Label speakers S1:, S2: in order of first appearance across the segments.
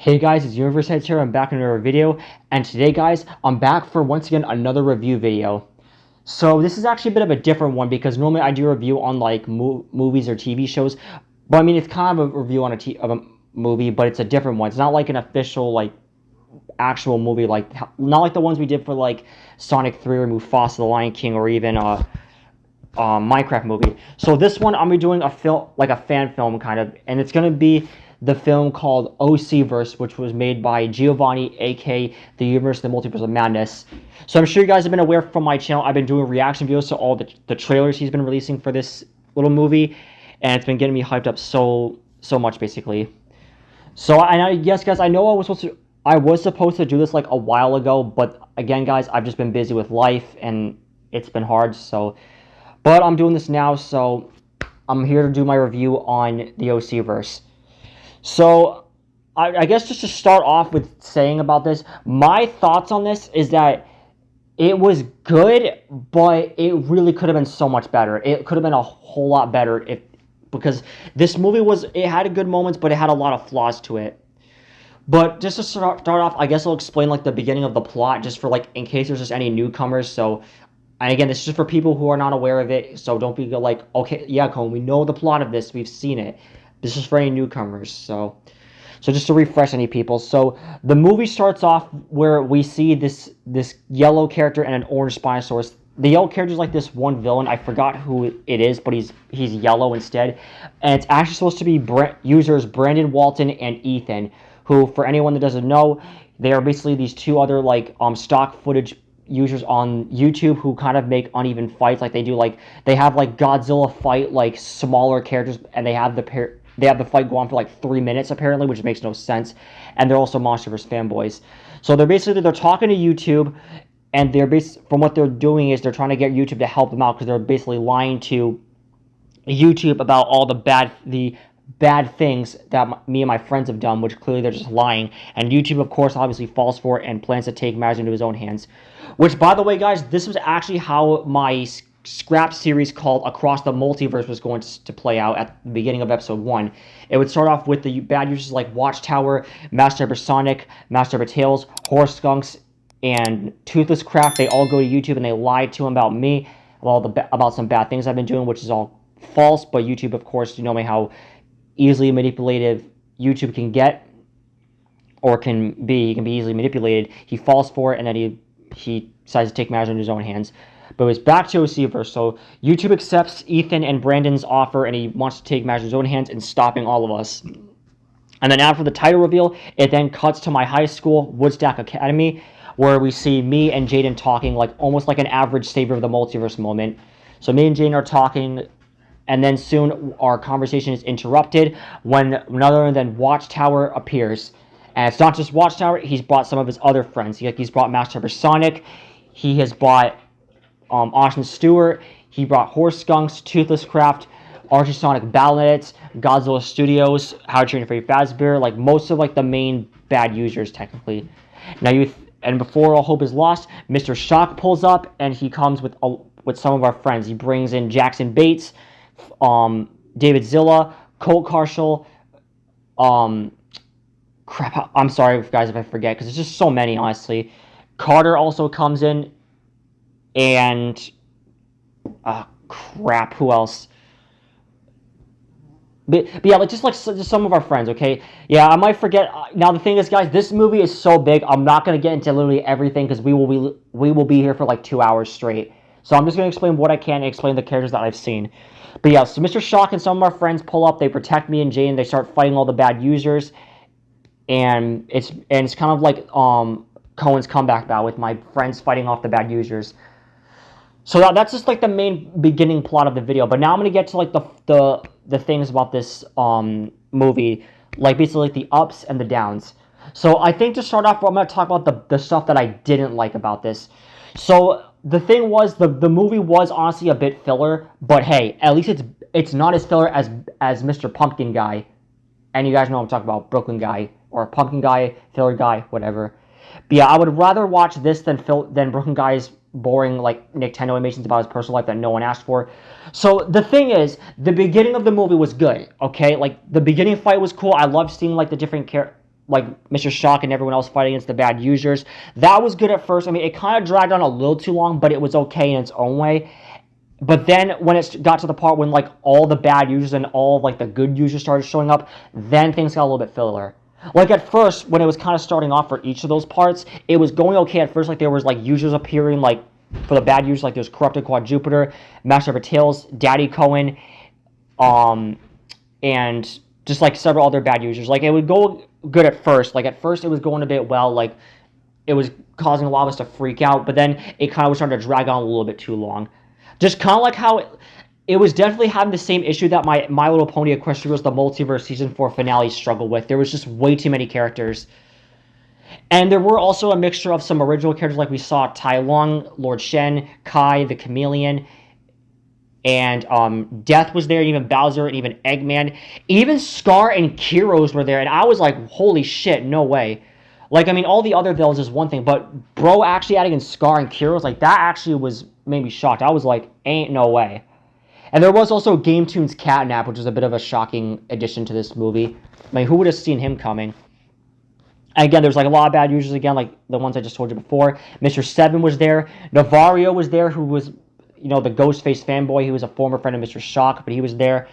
S1: Hey guys, it's Universe Heads here. I'm back in another video, and today, guys, I'm back for once again another review video. So this is actually a bit of a different one because normally I do a review on like movies or TV shows, but I mean it's kind of a review on a movie, but it's a different one. It's not like an official like actual movie, like not like the ones we did for like Sonic 3 or Mufasa, The Lion King, or even Minecraft movie. So this one I'm gonna be doing a film, like a fan film kind of, and it's gonna be the film called OC-verse, which was made by Giovanni, aka the Universe, the Multiverse of Madness. So I'm sure you guys have been aware from my channel, I've been doing reaction videos to all the trailers he's been releasing for this little movie, and it's been getting me hyped up so much, basically. So yes, guys, I know I was supposed to do this like a while ago, but again, guys, I've just been busy with life and it's been hard. But I'm doing this now, so I'm here to do my review on the OC-verse. So, I guess just to start off with saying about this, my thoughts on this is that it was good, but it really could have been so much better. It could have been a whole lot better because this movie it had good moments, but it had a lot of flaws to it. But just to start off, I guess I'll explain like the beginning of the plot, just for like in case there's just any newcomers. So, and again, this is just for people who are not aware of it. So don't be like, okay, yeah, Cone, we know the plot of this, we've seen it. This is for any newcomers, so just to refresh any people. So the movie starts off where we see this yellow character and an orange Spinosaurus. The yellow character is like this one villain. I forgot who it is, but he's yellow instead. And it's actually supposed to be users Brandon Walton and Ethan, who, for anyone that doesn't know, they are basically these two other like stock footage users on YouTube who kind of make uneven fights. Like they have like Godzilla fight like smaller characters, and they have the fight go on for like 3 minutes apparently, which makes no sense. And they're also MonsterVerse fanboys. So they're talking to YouTube, and from what they're doing is they're trying to get YouTube to help them out because they're basically lying to YouTube about all the bad things that me and my friends have done, which clearly they're just lying. And YouTube, of course, obviously falls for it and plans to take matters into his own hands. Which, by the way, guys, this was actually how my scrap series called Across the Multiverse was going to play out at the beginning of episode 1. It would start off with the bad users like Watchtower, Master Sonic, Master Tails, Horse Skunks, and Toothless Craft. They all go to YouTube and they lied to him about me, about some bad things I've been doing, which is all false. But YouTube, of course, you know me how easily manipulative YouTube can get, or can be. He can be easily manipulated. He falls for it, and then he decides to take matters into his own hands. But it's back to OC-verse. So YouTube accepts Ethan and Brandon's offer, and he wants to take matters in his own hands and stopping all of us. And then after the title reveal, it then cuts to my high school, Woodstack Academy, where we see me and Jaden talking like almost like an average Savior of the Multiverse moment. So me and Jaden are talking, and then soon our conversation is interrupted when none other than Watchtower appears. And it's not just Watchtower, he's brought some of his other friends. He's brought Master Sonic, he has brought Austin Stewart, he brought Horse Skunks, Toothless Craft, Archie Sonic Battle.net, Godzilla Studios, How to Train Your Freddy Fazbear, like most of like the main bad users technically. Now and before all hope is lost, Mr. Shock pulls up and he comes with some of our friends. He brings in Jackson Bates, David Zilla, Colt Carshall, crap, I'm sorry guys if I forget, because there's just so many, honestly. Carter also comes in, and crap, who else? But yeah, just some of our friends, okay? Yeah, I might forget. Now the thing is, guys, this movie is so big, I'm not going to get into literally everything because we will be here for like 2 hours straight. So I'm just going to explain what I can and explain the characters that I've seen. But yeah, so Mr. Shock and some of our friends pull up, they protect me and Jane, they start fighting all the bad users. And it's kind of like Cohen's comeback battle with my friends fighting off the bad users. So that's just like the main beginning plot of the video. But now I'm gonna get to like the things about this movie, like basically like the ups and the downs. So I think to start off, I'm gonna talk about the stuff that I didn't like about this. So the thing was, the movie was honestly a bit filler, but hey, at least it's not as filler as Mr. Pumpkin Guy, and you guys know what I'm talking about, Brooklyn Guy or Pumpkin Guy, filler guy, whatever. But yeah, I would rather watch this than Brooklyn Guy's boring like Nintendo animations about his personal life that no one asked for. So the thing is, the beginning of the movie was good, okay? Like the beginning fight was cool. I loved seeing like the different like Mr. Shock and everyone else fighting against the bad users. That was good at first. I mean, it kind of dragged on a little too long, but it was okay in its own way. But then when it got to the part when like all the bad users and all like the good users started showing up, then things got a little bit filler. Like at first, when it was kind of starting off for each of those parts, it was going okay at first. Like there was like users appearing, like for the bad users, like there's Corrupted Quadjupiter, Master of Tails, Daddy Cohen, and just like several other bad users. Like it would go good at first. Like at first it was going a bit well. Like it was causing a lot of us to freak out, but then it kind of was starting to drag on a little bit too long. Just kind of like how it was definitely having the same issue that My Little Pony Equestria The Multiverse Season 4 finale struggled with. There was just way too many characters. And there were also a mixture of some original characters, like we saw Tai Lung, Lord Shen, Kai, the Chameleon, and Death was there, even Bowser, and even Eggman. Even Scar and Kyros were there, and I was like, holy shit, no way. Like, I mean, all the other villains is one thing, but bro actually adding in Scar and Kyros, like, that actually made me shocked. I was like, ain't no way. And there was also Game Tune's Catnap, which was a bit of a shocking addition to this movie. I mean, who would have seen him coming? And again, there's like a lot of bad users again, like the ones I just told you before. Mr. Seven was there. Navario was there, who was, you know, the Ghostface fanboy. He was a former friend of Mr. Shock, but he was there.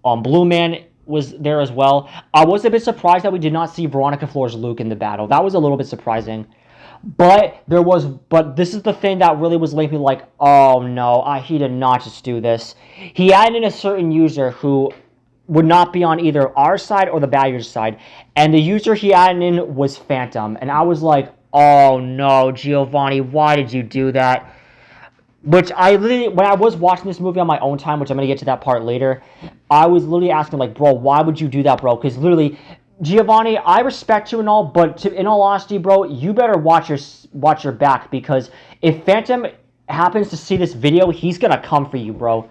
S1: Blue Man was there as well. I was a bit surprised that we did not see Veronica Flores Luke in the battle. That was a little bit surprising. But this is the thing that really was making me like, oh no, he did not just do this. He added in a certain user who would not be on either our side or the bad user side. And the user he added in was Phantom. And I was like, oh no, Giovanni, why did you do that? Which I literally, when I was watching this movie on my own time, which I'm going to get to that part later, I was literally asking, like, bro, why would you do that, bro? Because literally, Giovanni, I respect you and all, but in all honesty, bro, you better watch your back, because if Phantom happens to see this video, he's going to come for you, bro.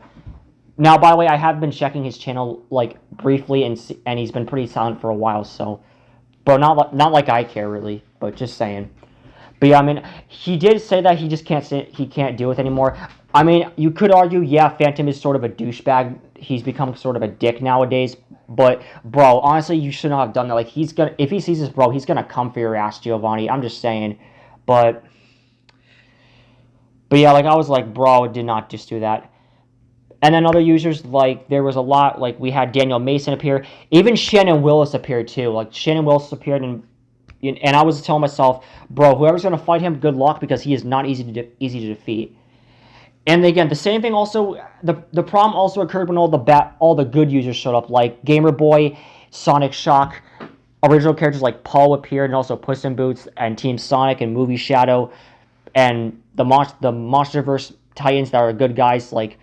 S1: Now, by the way, I have been checking his channel, like, briefly, and he's been pretty silent for a while, so, bro, not like I care, really, but just saying. But yeah, I mean, he did say that he just can't deal with it anymore. I mean, you could argue, yeah, Phantom is sort of a douchebag. He's become sort of a dick nowadays. But, bro, honestly, you should not have done that. Like, if he sees this, bro, he's gonna come for your ass, Giovanni. I'm just saying. But yeah, like, I was like, bro, did not just do that. And then other users, like, there was a lot, like, we had Daniel Mason appear. Even Shannon Willis appeared, too. Like, Shannon Willis appeared, and I was telling myself, bro, whoever's going to fight him, good luck, because he is not easy to defeat. And again, the same thing also, the problem also occurred when all the good users showed up, like Gamer Boy, Sonic Shock, original characters like Paul appeared, and also Puss in Boots, and Team Sonic, and Movie Shadow, and the Monsterverse Titans that are good guys, like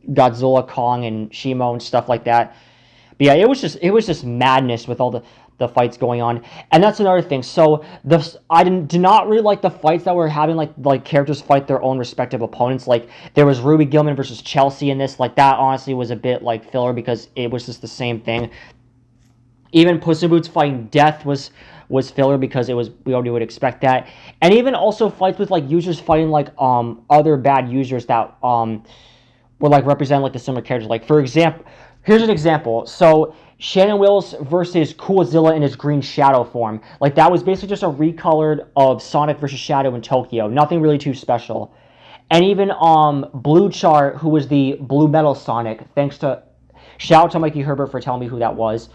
S1: Godzilla, Kong, and Shimo, and stuff like that. But yeah, it was just madness with all the fights going on. And that's another thing. So I did not really like the fights that were having, like characters fight their own respective opponents. Like, there was Ruby Gilman versus Chelsea in this. Like, that honestly was a bit like filler, because it was just the same thing. Even Puss in Boots fighting Death was filler, because we already would expect that. And even also fights with like users fighting like other bad users that would like represent like the similar characters. Like, for example, here's an example. So Shannon Willis versus Coolzilla in his Green Shadow form. Like, that was basically just a recolored of Sonic versus Shadow in Tokyo. Nothing really too special. And even Blue Char, who was the Blue Metal Sonic, shout out to Mikey Herbert for telling me who that was.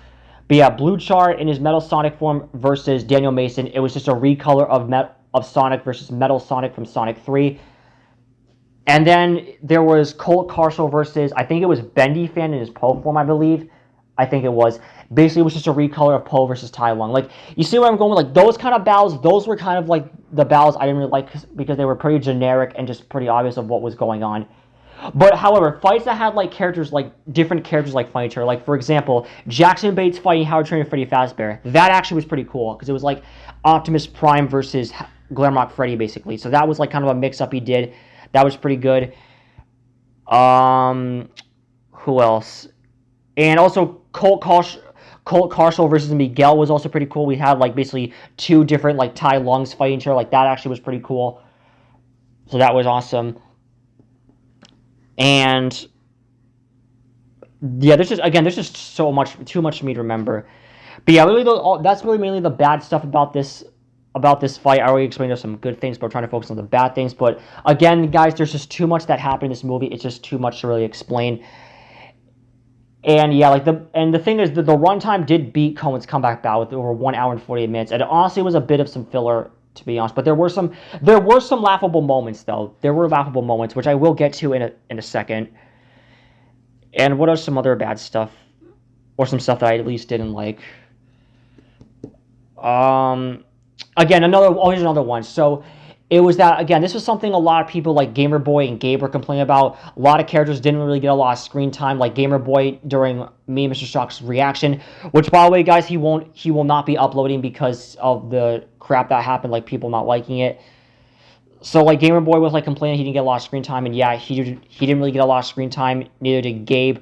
S1: But yeah, Blue Char in his Metal Sonic form versus Daniel Mason. It was just a recolor of Sonic versus Metal Sonic from Sonic 3. And then there was Colt Carshall versus, I think it was Bendy Fan in his Poe form, I believe. I think it was. Basically, it was just a recolor of Poe versus Tai Lung. Like, you see where I'm going with, like, those kind of battles, those were kind of, like, the battles I didn't really like, because they were pretty generic and just pretty obvious of what was going on. But, however, fights that had, like, different characters, like, fighting each other. Like, for example, Jackson Bates fighting Howard Trainer Freddy Fazbear. That actually was pretty cool, because it was, like, Optimus Prime versus Glamrock Freddy, basically. So that was, like, kind of a mix-up he did. That was pretty good. Who else? And also, Colt Carshall versus Miguel was also pretty cool. We had, like, basically two different, like, Tai Lungs fighting each other. Like, that actually was pretty cool. So that was awesome. And yeah, there's just too much for me to remember. But yeah, really, that's really mainly the bad stuff about this fight. I already explained there's some good things, but I'm trying to focus on the bad things. But again, guys, there's just too much that happened in this movie. It's just too much to really explain. And yeah, the thing is that the runtime did beat Cohen's comeback battle with over 1 hour and 48 minutes. And it honestly was a bit of some filler, to be honest. But there were some laughable moments though. There were laughable moments, which I will get to in a second. And what are some other bad stuff, or some stuff that I at least didn't like? Again, here's another one. So it was that, again, this was something a lot of people like Gamer Boy and Gabe were complaining about. A lot of characters didn't really get a lot of screen time, like Gamer Boy during me and Mr. Shock's reaction, which, by the way, guys, he will not be uploading because of the crap that happened, like people not liking it. So like Gamer Boy was like complaining he didn't get a lot of screen time, and yeah, he didn't really get a lot of screen time, neither did Gabe,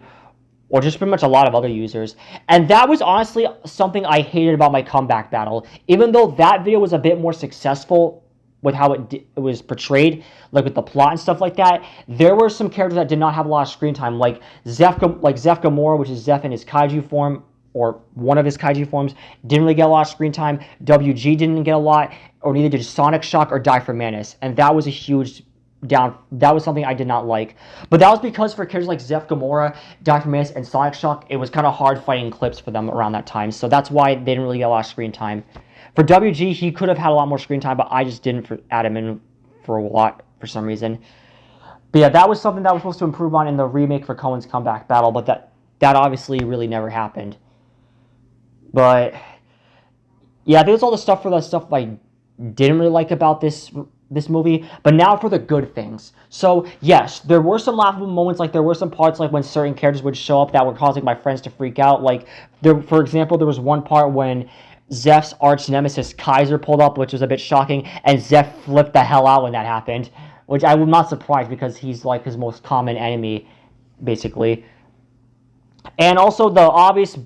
S1: or just pretty much a lot of other users. And that was honestly something I hated about my comeback battle. Even though that video was a bit more successful with how it was portrayed, like with the plot and stuff like that, there were some characters that did not have a lot of screen time, like Zeph Gamora, which is Zeph in his kaiju form, or one of his kaiju forms, didn't really get a lot of screen time. WG didn't get a lot, or neither did Sonic Shock or Die for Manus, and that was a huge that was something I did not like. But that was because for characters like Zeph Gamora, Die for Manus, and Sonic Shock, it was kind of hard fighting clips for them around that time, so that's why they didn't really get a lot of screen time. For WG, he could have had a lot more screen time, but I just didn't add him in for a lot for some reason. But yeah, that was something that was supposed to improve on in the remake for Cohen's comeback battle, but that obviously really never happened. But yeah, I think that's all the stuff for the stuff I didn't really like about this movie. But now for the good things. So yes, there were some laughable moments. Like there were some parts like when certain characters would show up that were causing my friends to freak out. Like for example, there was one part when Zeph's arch nemesis Kaiser pulled up, which was a bit shocking, and Zeph flipped the hell out when that happened, which I was not surprised because he's like his most common enemy, basically. And also the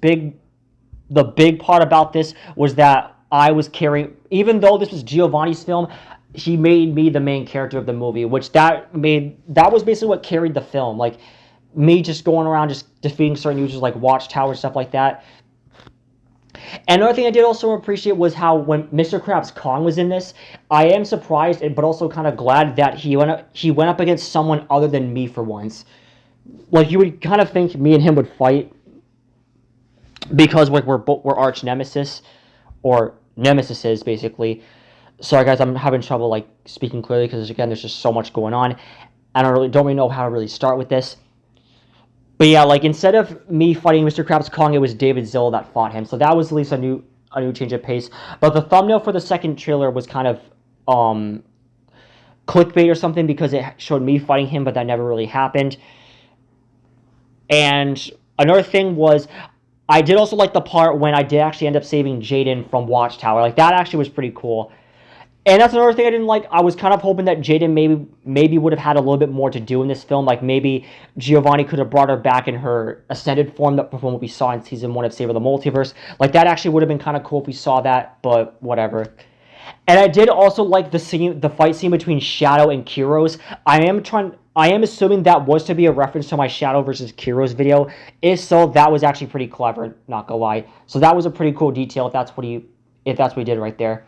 S1: big part about this was that I was carrying, even though this was Giovanni's film, he made me the main character of the movie, which that was basically what carried the film. Like me just going around just defeating certain users like Watchtower, stuff like that. And another thing I did also appreciate was how when Mr. Krabs Kong was in this, I am surprised but also kind of glad that he went up against someone other than me for once. Like you would kind of think me and him would fight because like we're arch nemesis or nemesises basically. Sorry guys, I'm having trouble like speaking clearly because again there's just so much going on. I don't really know how to really start with this. But yeah, like instead of me fighting Mr. Krabs Kong, it was David Zilla that fought him. So that was at least a new change of pace. But the thumbnail for the second trailer was kind of clickbait or something because it showed me fighting him, but that never really happened. And another thing was I did also like the part when I did actually end up saving Jaden from Watchtower. Like that actually was pretty cool. And that's another thing I didn't like. I was kind of hoping that Jaden maybe would have had a little bit more to do in this film. Like maybe Giovanni could have brought her back in her ascended form from what we saw in season 1 of Save of the Multiverse. Like that actually would have been kind of cool if we saw that, but whatever. And I did also like the fight scene between Shadow and Kyros. I am assuming that was to be a reference to my Shadow versus Kyros video. If so, that was actually pretty clever, not gonna lie. So that was a pretty cool detail if that's what he did right there.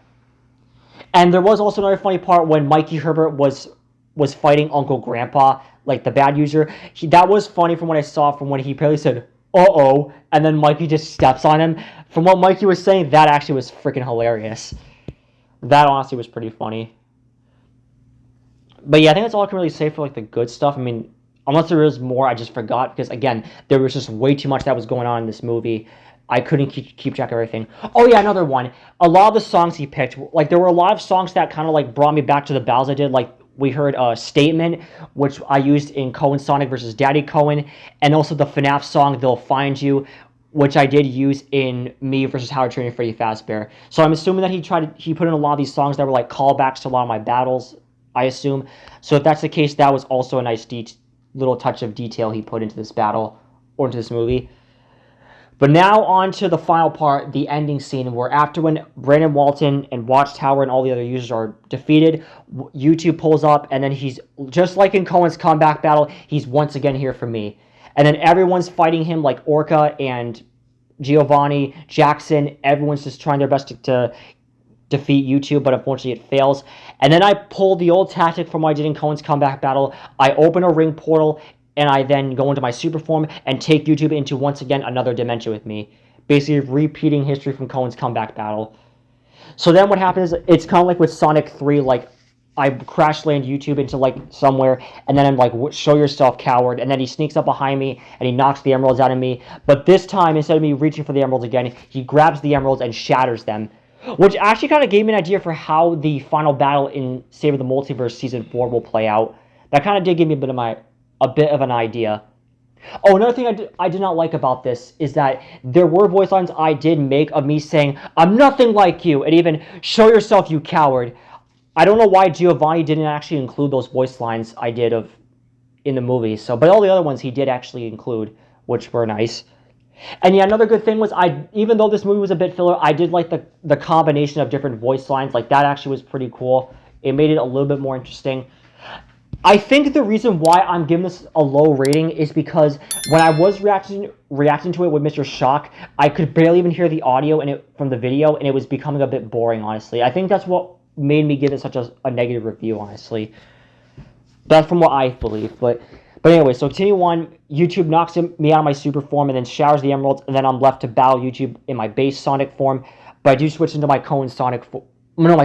S1: And there was also another funny part when Mikey Herbert was fighting Uncle Grandpa, like the bad user. That was funny from what I saw from when he apparently said, "Uh-oh," and then Mikey just steps on him. From what Mikey was saying, that actually was freaking hilarious. That honestly was pretty funny. But yeah, I think that's all I can really say for like the good stuff. I mean, unless there is more, I just forgot because again, there was just way too much that was going on in this movie. I couldn't keep track of everything. Oh yeah, another one. A lot of the songs he picked, like there were a lot of songs that kind of like brought me back to the battles I did. Like we heard Statement, which I used in Cohen Sonic versus Daddy Cohen, and also the FNAF song They'll Find You, which I did use in Me versus Howard Trainer Freddy Fazbear. So I'm assuming that he put in a lot of these songs that were like callbacks to a lot of my battles, I assume. So if that's the case, that was also a nice little touch of detail he put into this battle or into this movie. But now on to the final part, the ending scene, where after when Brandon Walton and Watchtower and all the other users are defeated, YouTube pulls up, and then he's, just like in Cohen's comeback battle, he's once again here for me. And then everyone's fighting him like Orca and Giovanni, Jackson, everyone's just trying their best to defeat YouTube, but unfortunately it fails. And then I pull the old tactic from what I did in Cohen's comeback battle. I open a ring portal, and I then go into my super form and take YouTube into, once again, another dimension with me. Basically repeating history from Cohen's comeback battle. So then what happens, it's kind of like with Sonic 3, like, I crash land YouTube into, like, somewhere, and then I'm like, show yourself, coward, and then he sneaks up behind me, and he knocks the emeralds out of me. But this time, instead of me reaching for the emeralds again, he grabs the emeralds and shatters them. Which actually kind of gave me an idea for how the final battle in Save of the Multiverse Season 4 will play out. That kind of did give me a bit of an idea. Oh, another thing I did not like about this is that there were voice lines I did make of me saying, "I'm nothing like you," and even, "Show yourself, you coward." I don't know why Giovanni didn't actually include those voice lines I did in the movie. But all the other ones he did actually include, which were nice. And yeah, another good thing was even though this movie was a bit filler, I did like the combination of different voice lines. Like, that actually was pretty cool. It made it a little bit more interesting. I think the reason why I'm giving this a low rating is because when I was reacting to it with Mr. Shock, I could barely even hear the audio from the video, and it was becoming a bit boring, honestly. I think that's what made me give it such a negative review, honestly. That's from what I believe. But anyway, so continue on. YouTube knocks me out of my super form and then showers the emeralds, and then I'm left to battle YouTube in my base Sonic form. But I do switch into my my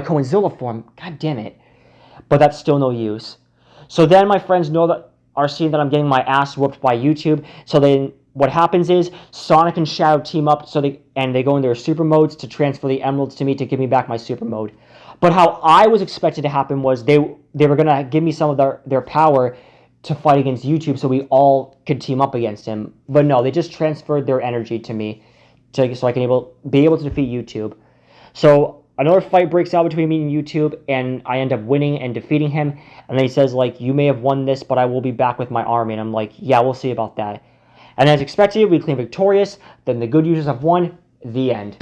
S1: Cohenzilla form. God damn it. But that's still no use. So then my friends are seeing that I'm getting my ass whooped by YouTube. So then what happens is Sonic and Shadow team up and they go in their super modes to transfer the emeralds to me to give me back my super mode. But how I was expected to happen was they were going to give me some of their power to fight against YouTube so we all could team up against him. But no, they just transferred their energy to me so I can be able to defeat YouTube. So another fight breaks out between me and YouTube, and I end up winning and defeating him. And then he says, like, "You may have won this, but I will be back with my army." And I'm like, "Yeah, we'll see about that." And as expected, we claim victorious. Then the good users have won. The end.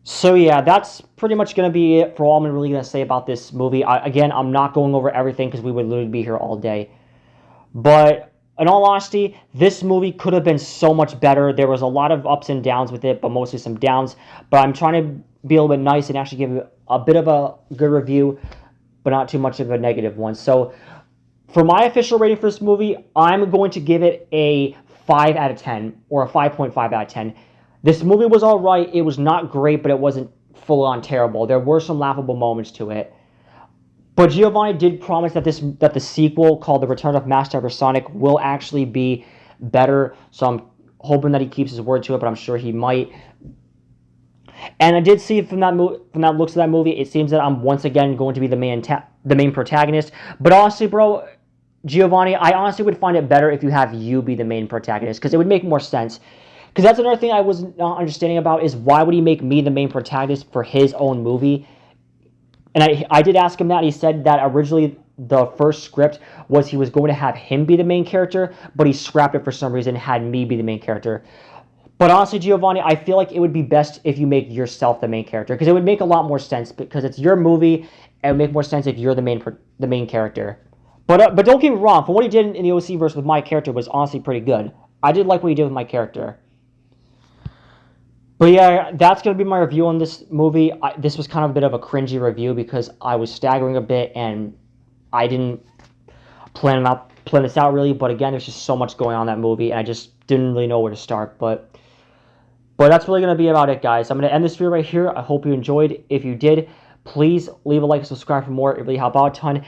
S1: So yeah, that's pretty much going to be it for all I'm really going to say about this movie. Again, I'm not going over everything because we would literally be here all day. But in all honesty, this movie could have been so much better. There was a lot of ups and downs with it, but mostly some downs. But I'm trying to be a little bit nice and actually give it a bit of a good review, but not too much of a negative one. So for my official rating for this movie, I'm going to give it a 5 out of 10, or a 5.5 out of 10. This movie was alright. It was not great, but it wasn't full-on terrible. There were some laughable moments to it. But Giovanni did promise that the sequel, called The Return of Master Sonic, will actually be better. So I'm hoping that he keeps his word to it, but I'm sure he might. And I did see from that looks of that movie, it seems that I'm once again going to be the main protagonist. But honestly, bro, Giovanni, I honestly would find it better if you have you be the main protagonist, because it would make more sense. Because that's another thing I was not understanding about, is why would he make me the main protagonist for his own movie? And I did ask him that. He said that originally the first script was he was going to have him be the main character, but he scrapped it for some reason and had me be the main character. But honestly, Giovanni, I feel like it would be best if you make yourself the main character, because it would make a lot more sense, because it's your movie, and it would make more sense if you're the main character. But don't get me wrong, from what he did in the OC verse with my character was honestly pretty good. I did like what he did with my character. But yeah, that's going to be my review on this movie. This was kind of a bit of a cringy review because I was staggering a bit and I didn't plan this out really. But again, there's just so much going on in that movie and I just didn't really know where to start. But that's really going to be about it, guys. I'm going to end this video right here. I hope you enjoyed. If you did, please leave a like and subscribe for more. It really helped out a ton.